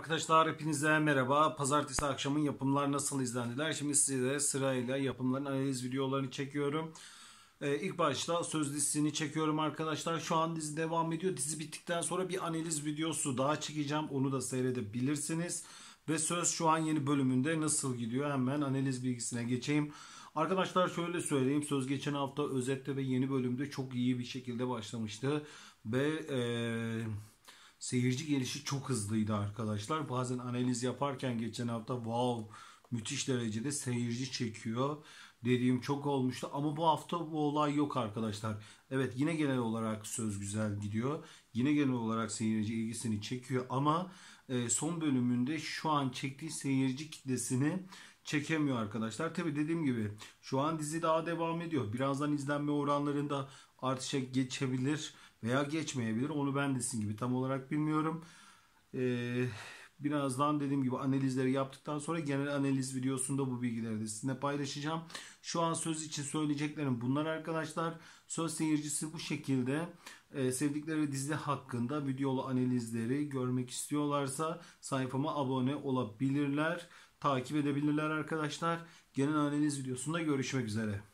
Arkadaşlar hepinize merhaba. Pazartesi akşamın yapımlar nasıl izlendiler? Şimdi size sırayla yapımların analiz videolarını çekiyorum. İlk başta söz dizisini çekiyorum arkadaşlar. Şu an dizi devam ediyor. Dizi bittikten sonra bir analiz videosu daha çekeceğim. Onu da seyredebilirsiniz. Ve söz şu an yeni bölümünde nasıl gidiyor? Hemen analiz bilgisine geçeyim. Arkadaşlar şöyle söyleyeyim. Söz geçen hafta özette ve yeni bölümde çok iyi bir şekilde başlamıştı. Ve seyirci gelişi çok hızlıydı arkadaşlar. Bazen analiz yaparken geçen hafta wow müthiş derecede seyirci çekiyor dediğim çok olmuştu. Ama bu hafta bu olay yok arkadaşlar. Evet, yine genel olarak söz güzel gidiyor. Yine genel olarak seyirci ilgisini çekiyor ama son bölümünde şu an çektiği seyirci kitlesini çekemiyor arkadaşlar. Tabi dediğim gibi şu an dizi daha devam ediyor. Birazdan izlenme oranlarında artışa geçebilir veya geçmeyebilir. Onu ben de sizin gibi tam olarak bilmiyorum. Birazdan dediğim gibi analizleri yaptıktan sonra genel analiz videosunda bu bilgileri de sizinle paylaşacağım. Şu an söz için söyleyeceklerim bunlar arkadaşlar. Söz seyircisi bu şekilde sevdikleri dizi hakkında videolu analizleri görmek istiyorlarsa sayfama abone olabilirler. Takip edebilirler arkadaşlar. Genel analiz videosunda görüşmek üzere.